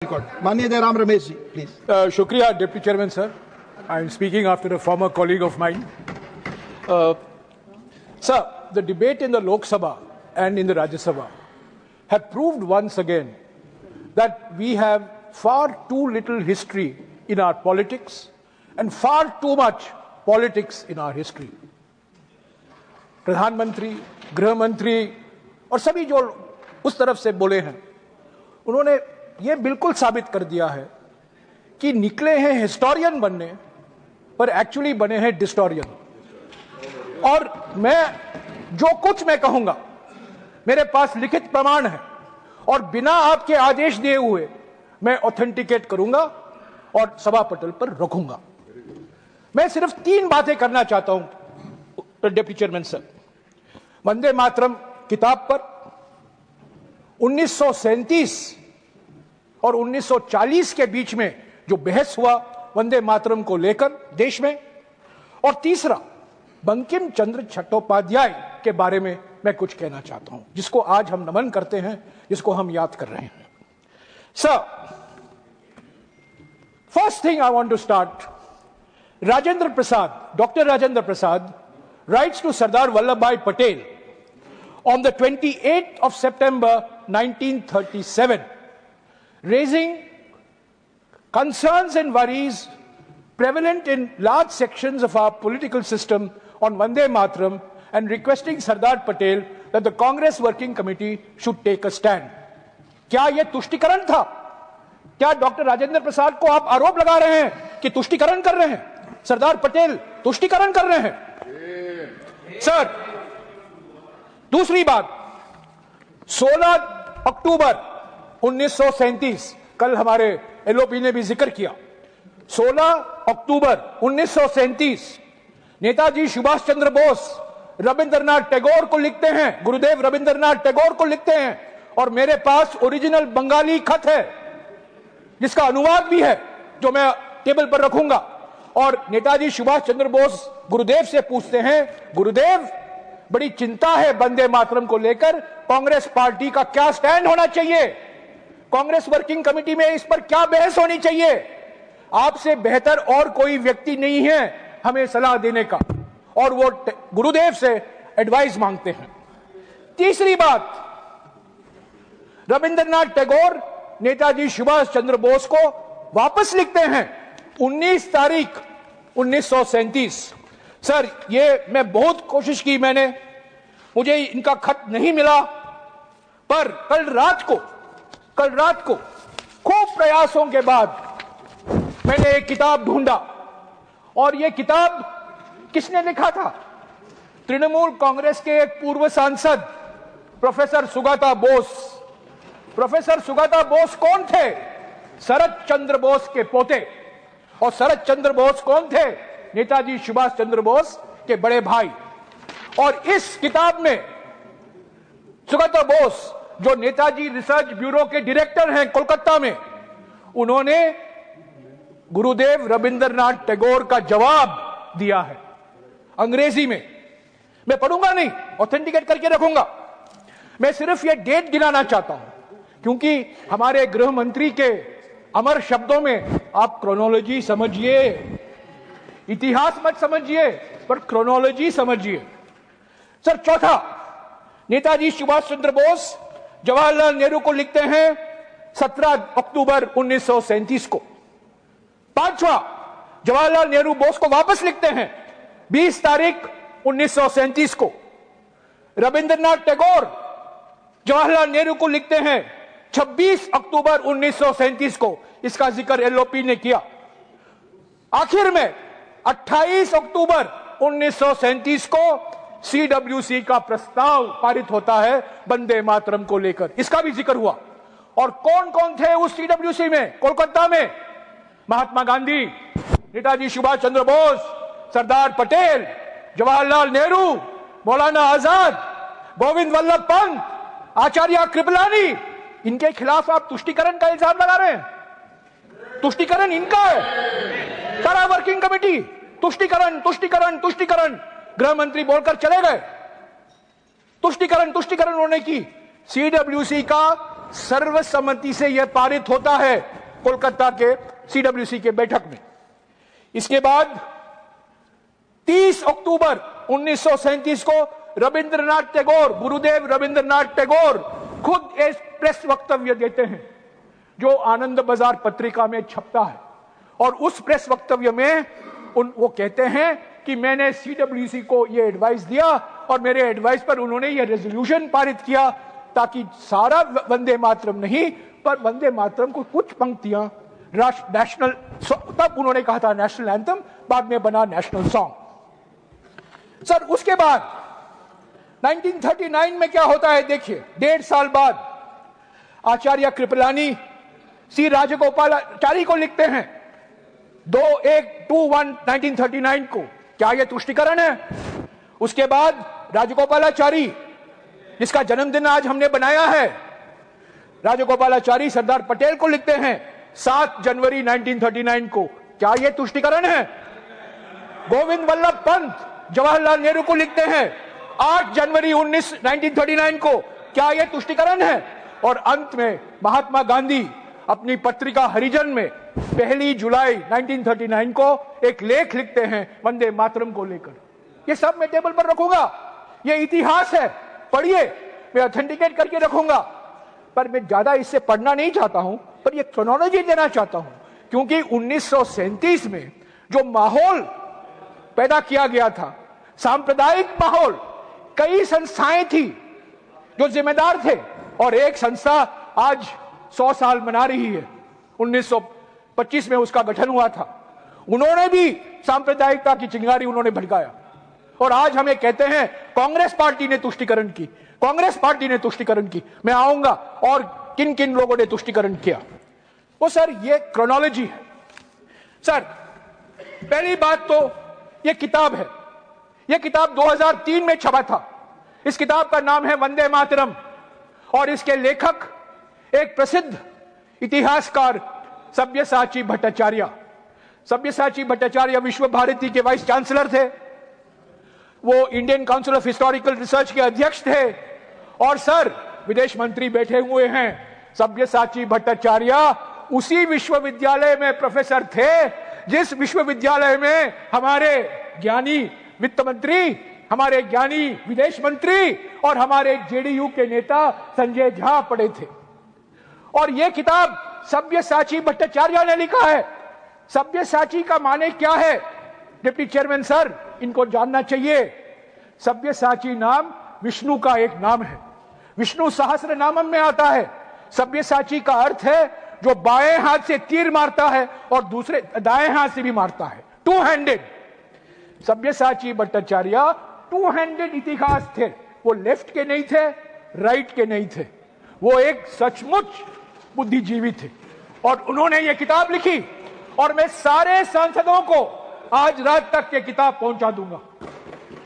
माननीय जयराम रमेश जी, प्लीज। शुक्रिया deputy chairman sir. I am speaking after a former colleague of mine. Sir, the debate in the Lok Sabha and in the Rajya Sabha have proved once again that we have far too little history in our politics and far too much politics in our history. प्रधानमंत्री, गृह मंत्री और सभी जो उस तरफ से बोले हैं, उन्होंने ये बिल्कुल साबित कर दिया है कि निकले हैं हिस्टोरियन बनने पर एक्चुअली बने हैं डिस्टोरियन। और मैं जो कुछ मैं कहूंगा मेरे पास लिखित प्रमाण है और बिना आपके आदेश दिए हुए मैं ऑथेंटिकेट करूंगा और सभा पटल पर रखूंगा। मैं सिर्फ 3 बातें करना चाहता हूं deputy chairman sir. Vande Mataram किताब पर 1937 और 1940 के बीच में जो बहस हुआ वंदे मातरम को लेकर देश में, और तीसरा बंकिम चंद्र चट्टोपाध्याय के बारे में मैं कुछ कहना चाहता हूं, जिसको आज हम नमन करते हैं, जिसको हम याद कर रहे हैं। Sir, first thing I want to start, Rajendra Prasad, doctor Rajendra Prasad writes to Sardar Vallabhbhai Patel on the 28th of September 1937, raising concerns and worries prevalent in large sections of our political system on Vande Mataram and requesting Sardar Patel that the Congress Working Committee should take a stand. क्या यह तुष्टिकरण था? क्या doctor Rajendra प्रसाद को आप आरोप लगा रहे हैं कि तुष्टिकरण कर रहे हैं? सरदार पटेल तुष्टिकरण कर रहे हैं? सर, दूसरी बात, 16 अक्टूबर 1937, कल हमारे एलओपी ने भी जिक्र किया, 16 अक्टूबर 1937 नेताजी सुभाष चंद्र बोस रविंद्रनाथ टैगोर को लिखते हैं, गुरुदेव रविंद्रनाथ टैगोर को लिखते हैं, और मेरे पास ओरिजिनल बंगाली खत है जिसका अनुवाद भी है जो मैं टेबल पर रखूंगा। और नेताजी सुभाष चंद्र बोस गुरुदेव से पूछते हैं, गुरुदेव बड़ी चिंता है वंदे मातरम को लेकर, कांग्रेस पार्टी का क्या स्टैंड होना चाहिए, कांग्रेस वर्किंग कमेटी में इस पर क्या बहस होनी चाहिए? आपसे बेहतर और कोई व्यक्ति नहीं है हमें सलाह देने का, और वो गुरुदेव से एडवाइस मांगते हैं। तीसरी बात, रविंद्रनाथ टैगोर नेताजी सुभाष चंद्र बोस को वापस लिखते हैं 19 तारीख 1937। सर, ये मैं बहुत कोशिश की, मुझे इनका खत नहीं मिला, पर कल रात को खूब प्रयासों के बाद मैंने एक किताब ढूंढा, और ये किताब किसने लिखा था? तृणमूल कांग्रेस के एक पूर्व सांसद प्रोफेसर सुगाता बोस। प्रोफेसर सुगाता बोस कौन थे? शरद चंद्र बोस के पोते। और शरद चंद्र बोस कौन थे? नेताजी सुभाष चंद्र बोस के बड़े भाई। और इस किताब में सुगाता बोस, जो नेताजी रिसर्च ब्यूरो के डायरेक्टर हैं कोलकाता में, उन्होंने गुरुदेव रविंद्रनाथ टैगोर का जवाब दिया है अंग्रेजी में। मैं पढ़ूंगा नहीं, ऑथेंटिकेट करके रखूंगा। मैं सिर्फ यह डेट गिनाना चाहता हूं क्योंकि हमारे गृह मंत्री के अमर शब्दों में आप क्रोनोलॉजी समझिए, इतिहास मत समझिए पर क्रोनोलॉजी समझिए। सर, चौथा, नेताजी सुभाष चंद्र बोस जवाहरलाल नेहरू को लिखते हैं 17 अक्टूबर 1937 को। पांचवा, जवाहरलाल नेहरू बोस को वापस लिखते हैं 20 तारीख 1937 को। रविंद्रनाथ टैगोर जवाहरलाल नेहरू को लिखते हैं 26 अक्टूबर 1937 को। इसका जिक्र एलओपी ने किया। आखिर में 28 अक्टूबर 1937 को सीडब्ल्यूसी का प्रस्ताव पारित होता है वंदे मातरम को लेकर, इसका भी जिक्र हुआ। और कौन कौन थे उस सीडब्ल्यूसी में? कोलकाता में महात्मा गांधी, नेताजी सुभाष चंद्र बोस, सरदार पटेल, जवाहरलाल नेहरू, मौलाना आजाद, गोविंद वल्लभ पंत, आचार्य कृपलानी। इनके खिलाफ आप तुष्टिकरण का इल्जाम लगा रहे हैं। तुष्टिकरण इनका है। सारा वर्किंग कमेटी तुष्टिकरण तुष्टिकरण तुष्टिकरण, गृह मंत्री बोलकर चले गए। तुष्टिकरण तुष्टिकरण उन्होंने की। सीडब्ल्यूसी का सर्वसम्मति से यह पारित होता है कोलकाता के सीडब्ल्यूसी के बैठक में। इसके बाद 30 अक्टूबर 1937 को रविंद्रनाथ टैगोर, गुरुदेव रविंद्रनाथ टैगोर खुद एक प्रेस वक्तव्य देते हैं जो आनंद बाजार पत्रिका में छपता है, और उस प्रेस वक्तव्य में वो कहते हैं कि मैंने सीडब्ल्यूसी को ये एडवाइस दिया और मेरे एडवाइस पर उन्होंने ये रेजोल्यूशन पारित किया ताकि सारा वंदे मातरम नहीं, पर वंदे मातरम को कुछ पंक्तियां नेशनल, तब उन्होंने कहा था नेशनल एंथम, बाद में बना नेशनल सॉन्ग। सर उसके बाद 1939 में क्या होता है देखिए, 1.5 साल बाद आचार्य कृपलानी सी राजगोपालाचारी को लिखते हैं 21/2/1939 को। क्या यह तुष्टिकरण है? उसके बाद राजगोपालाचारी, जिसका जन्मदिन आज हमने बनाया है, राजगोपालाचारी सरदार पटेल को लिखते हैं 7 जनवरी 1939 को। क्या यह तुष्टिकरण है? गोविंद वल्लभ पंत जवाहरलाल नेहरू को लिखते हैं 8 जनवरी 1939 को। क्या यह तुष्टिकरण है? और अंत में महात्मा गांधी अपनी पत्रिका हरिजन में 1 जुलाई 1939 को एक लेख लिखते हैं वंदे मातरम को लेकर। ये सब मैं टेबल पर रखूंगा, ये इतिहास है, पढ़िए, मैं ऑथेंटिकेट करके रखूंगा। पर मैं ज्यादा इससे पढ़ना नहीं चाहता हूं, पर ये क्रोनोलॉजी देना चाहता हूं, क्योंकि 1937 में जो माहौल पैदा किया गया था, सांप्रदायिक माहौल, कई संस्थाएं थी जो जिम्मेदार थे, और एक संस्था आज 100 साल मना रही है, 1925 में उसका गठन हुआ था। उन्होंने भी सांप्रदायिकता की चिंगारी उन्होंने भड़काया, और आज हमें कहते हैं कांग्रेस पार्टी ने तुष्टिकरण की, कांग्रेस पार्टी ने तुष्टिकरण की। मैं आऊंगा और किन किन लोगों ने तुष्टिकरण किया। वो सर ये क्रोनोलॉजी है। सर पहली बात तो ये किताब है, यह किताब 2003 में छपा था। इस किताब का नाम है वंदे मातरम, और इसके लेखक एक प्रसिद्ध इतिहासकार सब्यसाची भट्टाचार्य। सब्यसाची भट्टाचार्य विश्व भारती के वाइस चांसलर थे, वो Indian council of historical research के अध्यक्ष थे, और सर विदेश मंत्री बैठे हुए हैं। सब्यसाची भट्टाचार्य उसी विश्वविद्यालय में प्रोफेसर थे जिस विश्वविद्यालय में हमारे ज्ञानी वित्त मंत्री, हमारे ज्ञानी विदेश मंत्री और हमारे जेडीयू के नेता संजय झा पढ़े थे। और यह किताब सब्यसाची भट्टाचार्य ने लिखा है। सब्यसाची का माने क्या है? डिप्टी चेयरमैन सर, इनको जानना चाहिए। सब्यसाची नाम विष्णु का एक नाम है, विष्णु सहस्त्र नामम में आता है। सब्यसाची का अर्थ है जो बाएं हाथ से तीर मारता है और दूसरे दाएं हाथ से भी मारता है, 2 हैंडेड। सब्यसाची भट्टाचार्य 2 हैंडेड इतिहास थे, वो लेफ्ट के नहीं थे, राइट के नहीं थे, वो एक सचमुच बुद्धिजीवी थे। और उन्होंने ये किताब लिखी, और मैं सारे सांसदों को आज रात तक ये किताब पहुंचा दूंगा।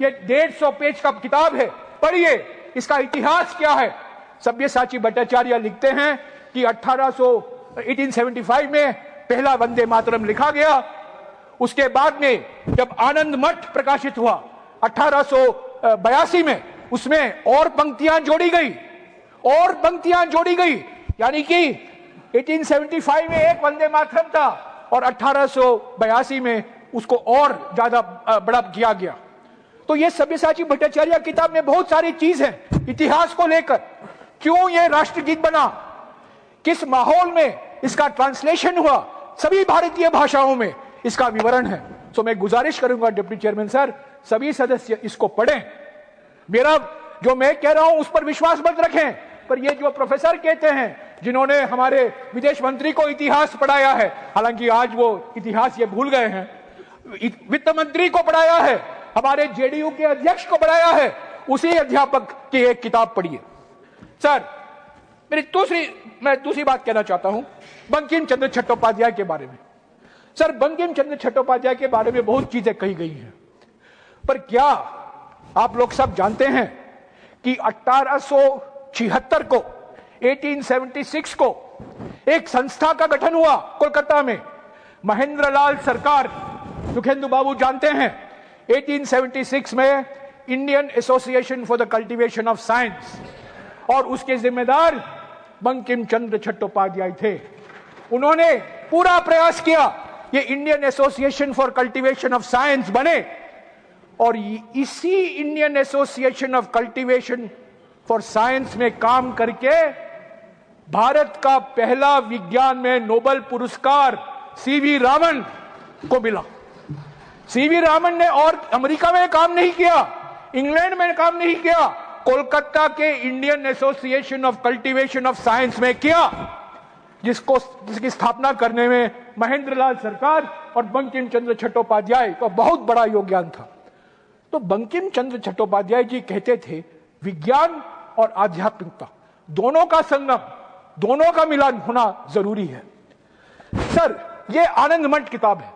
ये 150 पेज का किताब है, पढ़िए इसका इतिहास क्या है। सब्यसाची भट्टाचार्य लिखते हैं कि 1875 में पहला वंदे मातरम लिखा गया। उसके बाद में जब आनंद मठ प्रकाशित हुआ 1882 में, उसमें और पंक्तियां जोड़ी गई, और पंक्तियां जोड़ी गई, यानी कि 1875 में एक वंदे मातरम था और 1882 में उसको और ज्यादा बड़ा किया गया। तो ये सब्यसाची भट्टाचार्य किताब में बहुत सारी चीज है इतिहास को लेकर। क्यों ये राष्ट्रगीत बना, किस माहौल में इसका ट्रांसलेशन हुआ, सभी भारतीय भाषाओं में इसका विवरण है। तो मैं गुजारिश करूंगा डिप्टी चेयरमैन सर, सभी सदस्य इसको पढ़ें। मेरा जो मैं कह रहा हूं उस पर विश्वास मत रखें, पर ये जो प्रोफेसर कहते हैं जिन्होंने हमारे विदेश मंत्री को इतिहास पढ़ाया है, हालांकि आज वो इतिहास ये भूल गए हैं, वित्त मंत्री को पढ़ाया है, हमारे जेडीयू के अध्यक्ष को पढ़ाया है, उसी अध्यापक की एक किताब पढ़िए। सर मैं दूसरी बात कहना चाहता हूं बंकिम चंद्र चट्टोपाध्याय के बारे में। सर बंकिम चंद्र चट्टोपाध्याय के बारे में बहुत चीजें कही गई हैं, पर क्या आप लोग सब जानते हैं कि 1876 को 1876 को एक संस्था का गठन हुआ कोलकाता में, महेंद्र लाल सरकार, सुखेंदु बाबू जानते हैं। 1876 में Indian association for the cultivation of science, और उसके जिम्मेदार बंकिम चंद्र चट्टोपाध्याय थे। उन्होंने पूरा प्रयास किया ये Indian association for cultivation of science बने, और इसी Indian association of cultivation for science में काम करके भारत का पहला विज्ञान में नोबेल पुरस्कार सीवी रामन को मिला। सीवी रामन ने और अमेरिका में काम नहीं किया, इंग्लैंड में काम नहीं किया, कोलकाता के Indian association of cultivation of science में किया, जिसकी स्थापना करने में महेंद्र लाल सरकार और बंकिम चंद्र चट्टोपाध्याय का बहुत बड़ा योगदान था। तो बंकिम चंद्र चट्टोपाध्याय जी कहते थे विज्ञान और आध्यात्मिकता दोनों का संगम, दोनों का मिलन होना जरूरी है। सर, ये आनंद मठ किताब है,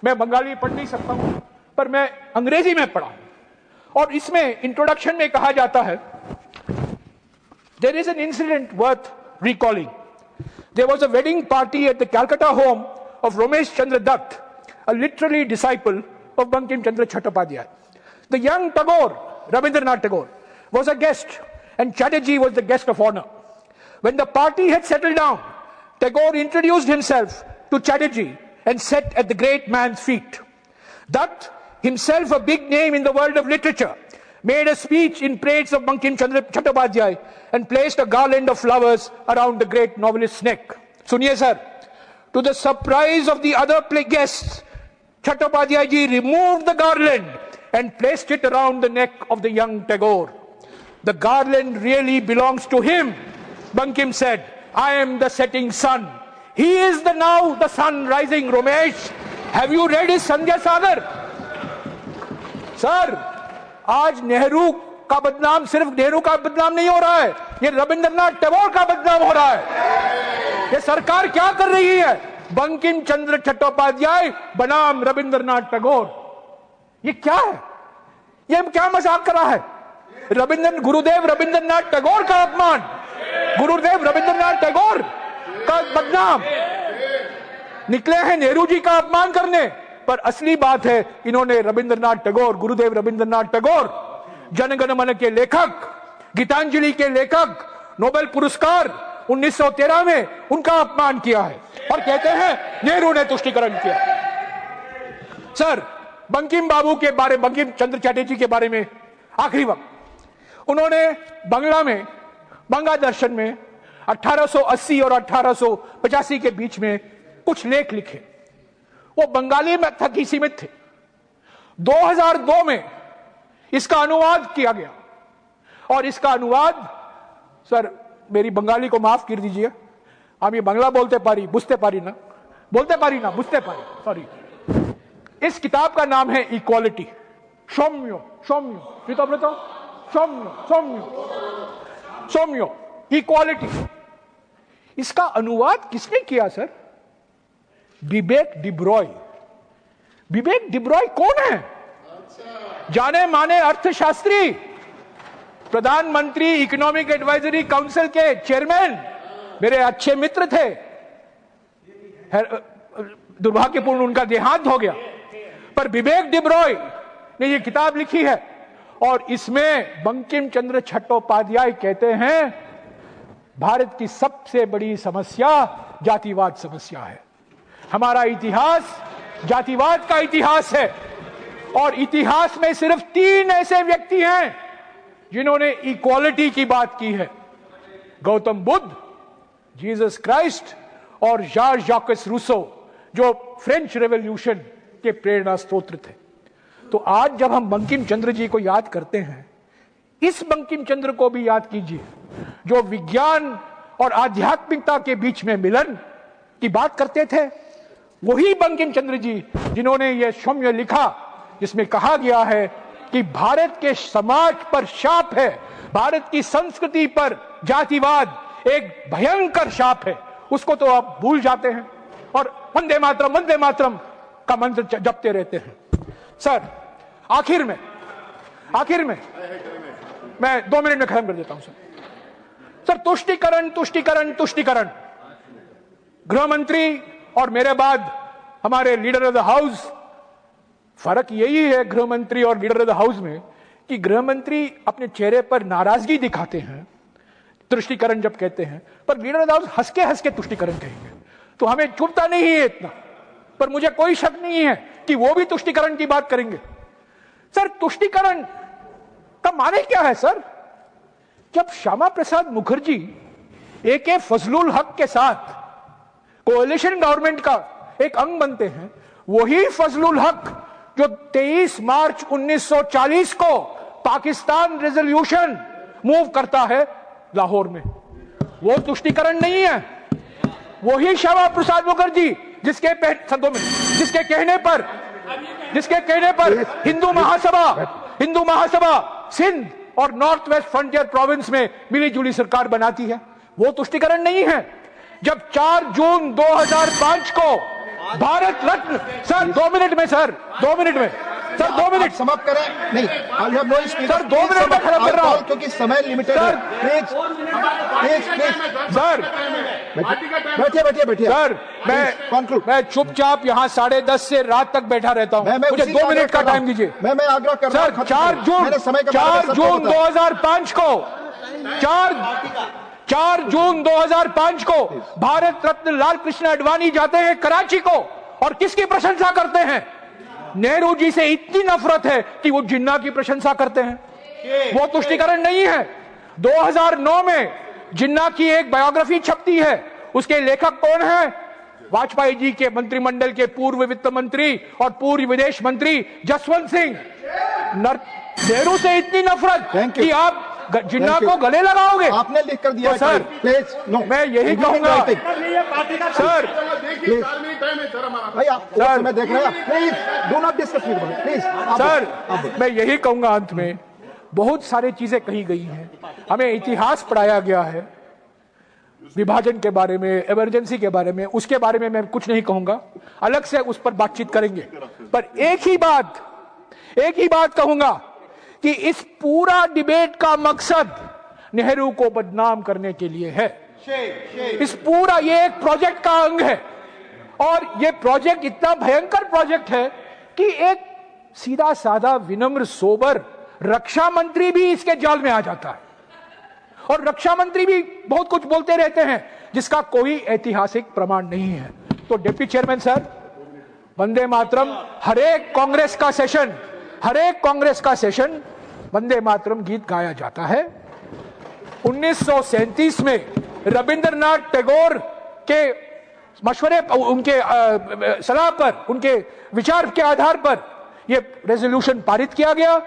मैं बंगाली पढ़ नहीं सकता हूं, पर मैं अंग्रेजी में पढ़ा, और इसमें इंट्रोडक्शन में कहा जाता है, there is an incident worth recalling. There was a wedding party at the Calcutta home of Ramesh Chandra Dutt, a literary disciple of Bankim Chandra Chattopadhyay. The young Tagore, Rabindranath Tagore, was a guest, and Chatterjee was the guest of honor. When the party had settled down, Tagore introduced himself to Chatterjee and sat at the great man's feet. Dutt, himself a big name in the world of literature, made a speech in praise of Bankim Chandra Chattopadhyay and placed a garland of flowers around the great novelist's neck. Suniye sir, to the surprise of the other guests, Chattopadhyay ji removed the garland and placed it around the neck of the young Tagore. The garland really belongs to him, Bankim said. I am the setting sun. He is now the sun rising. Ramesh, have you read his Sandhya Sagar? Sir, आज नेहरू का बदनाम सिर्फ नेहरू का बदनाम नहीं हो रहा है, ये रविंद्रनाथ टैगोर का बदनाम हो रहा है। ये सरकार क्या कर रही है? बंकिम चंद्र चट्टोपाध्याय बनाम रविंद्रनाथ टैगोर, ये क्या है? ये क्या मजाक कर रहा है? गुरुदेव रविंद्रनाथ टैगोर का अपमान, गुरुदेव रविंद्रनाथ टैगोर का बदनाम, निकले हैं नेहरू जी का अपमान करने, पर असली बात है इन्होंने रविंद्रनाथ टैगोर, गुरुदेव रविंद्रनाथ टैगोर, जनगण मन के लेखक, गीतांजलि के लेखक, नोबेल पुरस्कार 1913 में उनका अपमान किया है, और कहते हैं नेहरू ने तुष्टीकरण किया। सर, बंकिम बाबू के बारे, बंकिम चंद्र चटर्जी के बारे में आखिरी वक्त, उन्होंने बंगला में, बंगा दर्शन में 1880 और 1885 के बीच में कुछ लेख लिखे, वो बंगाली में तक ही सीमित थे। 2002 में इसका अनुवाद किया गया, और इसका अनुवाद, सर मेरी बंगाली को माफ कर दीजिए, हम ये बंगला बोलते पारी, बुझते पारी ना, बोलते पारी ना, बुझते पारी, सॉरी। इस किताब का नाम है इक्वालिटी, सौम्यो, सौम्यो, सौम्यो, सौम्यो, सौम्यो, इक्वालिटी। इसका अनुवाद किसने किया सर? विवेक डिब्रॉय। विवेक डिब्रॉय कौन है? जाने माने अर्थशास्त्री, प्रधानमंत्री इकोनॉमिक एडवाइजरी काउंसिल के चेयरमैन, मेरे अच्छे मित्र थे, दुर्भाग्यपूर्ण उनका देहांत हो गया, पर विवेक डिब्रॉय ने यह किताब लिखी है, और इसमें बंकिम चंद्र चट्टोपाध्याय कहते हैं भारत की सबसे बड़ी समस्या जातिवाद समस्या है। हमारा इतिहास जातिवाद का इतिहास है, और इतिहास में सिर्फ 3 ऐसे व्यक्ति हैं जिन्होंने इक्वालिटी की बात की है, गौतम बुद्ध, जीसस क्राइस्ट और जॉर्ज जैकस रूसो, जो फ्रेंच रेवोल्यूशन के प्रेरणा स्रोत थे। तो आज जब हम बंकिम चंद्र जी को याद करते हैं, इस बंकिम चंद्र को भी याद कीजिए जो विज्ञान और आध्यात्मिकता के बीच में मिलन की बात करते थे। वही बंकिम चंद्र जी जिन्होंने यह सौम्य लिखा, जिसमें कहा गया है कि भारत के समाज पर शाप है, भारत की संस्कृति पर जातिवाद एक भयंकर शाप है, उसको तो आप भूल जाते हैं और वंदे मातरम का मंत्र जपते रहते हैं। सर, आखिर में मैं 2 मिनट में खत्म कर देता हूं सर। तुष्टीकरण, गृह मंत्री और मेरे बाद हमारे लीडर ऑफ द हाउस, फर्क यही है गृह मंत्री और लीडर ऑफ द हाउस में कि गृह मंत्री अपने चेहरे पर नाराजगी दिखाते हैं, तुष्टीकरण जब कहते हैं, पर लीडर हाउस हंस के तुष्टीकरण कहेंगे, तो हमें चुभता नहीं है इतना, पर मुझे कोई शक नहीं है कि वो भी तुष्टीकरण की बात करेंगे। सर, तुष्टीकरण का माने क्या है सर? जब श्यामा प्रसाद मुखर्जी AK फजलुल हक के साथ कोएलिशन गवर्नमेंट का एक अंग बनते हैं, वही फजलुल हक जो 23 मार्च 1940 को पाकिस्तान रेजोल्यूशन मूव करता है लाहौर में, वो तुष्टीकरण नहीं है। वही श्यामा प्रसाद मुखर्जी जिसके कहने पर हिंदू महासभा सिंध और नॉर्थ वेस्ट फ्रंटियर प्रोविंस में मिली जुली सरकार बनाती है, वो तुष्टीकरण नहीं है। जब 4 जून 2005 को भारत रत्न, सर 2 मिनट में सर 2 मिनट समाप्त करें। नहीं, सर 2 मिनट में खत्म कर रहा हूं क्योंकि समय लिमिटेड है। प्लीज सर, बैठिए सर, मैं चुपचाप यहाँ 10:30 से रात तक बैठा रहता हूँ, मुझे 2 मिनट का टाइम दीजिए। मैं आग्रह कर रहा हूं। 4 जून 2005 को 4 जून 2005 को भारत रत्न लाल कृष्ण आडवाणी जाते हैं कराची को, और किसकी प्रशंसा करते हैं? नेहरू जी से इतनी नफरत है कि वो जिन्ना की प्रशंसा करते हैं। वो तुष्टीकरण नहीं है। 2009 में जिन्ना की एक बायोग्राफी छपती है, उसके लेखक कौन है? वाजपेयी जी के मंत्रिमंडल के पूर्व वित्त मंत्री और पूर्व विदेश मंत्री जसवंत सिंह। नेहरू से इतनी नफरत कि आप जिन्ना को गले लगाओगे? आपने लिख कर दिया तो सर, प्लीज नो, मैं यही कहूंगा सर, सर मैं देख रहा हूं, please do not discuss with me, please sir, मैं यही कहूंगा अंत में, बहुत सारी चीजें कही गई हैं, हमें इतिहास पढ़ाया गया है विभाजन के बारे में, इमरजेंसी के बारे में, उसके बारे में मैं कुछ नहीं कहूंगा, अलग से उस पर बातचीत करेंगे। पर एक ही बात कहूंगा कि इस पूरा डिबेट का मकसद नेहरू को बदनाम करने के लिए है। इस पूरा ये एक प्रोजेक्ट का अंग है, और ये प्रोजेक्ट इतना भयंकर प्रोजेक्ट है कि एक सीधा साधा विनम्र सोबर रक्षा मंत्री भी इसके जाल में आ जाता है, और रक्षा मंत्री भी बहुत कुछ बोलते रहते हैं जिसका कोई ऐतिहासिक प्रमाण नहीं है। तो deputy chairman sir, Vande Mataram, हर एक कांग्रेस का सेशन वंदे मातरम गीत गाया जाता है। 1937 में रविंद्रनाथ टैगोर के मशवरे, उनके सलाह पर, उनके विचार के आधार पर यह रेजोल्यूशन पारित किया गया।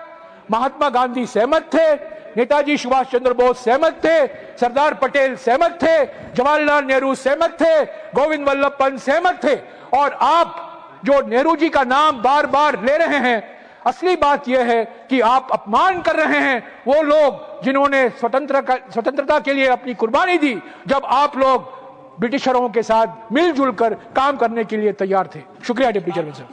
महात्मा गांधी सहमत थे, नेताजी सुभाष चंद्र बोस सहमत थे, सरदार पटेल सहमत थे, जवाहरलाल नेहरू सहमत थे, गोविंद वल्लभ पंत सहमत थे। और आप जो नेहरू जी का नाम बार बार ले रहे हैं, असली बात यह है कि आप अपमान कर रहे हैं वो लोग जिन्होंने स्वतंत्रता के लिए अपनी कुर्बानी दी, जब आप लोग ब्रिटिशरों के साथ मिलजुल कर काम करने के लिए तैयार थे। शुक्रिया डिप्टी चेयरमैन साहब।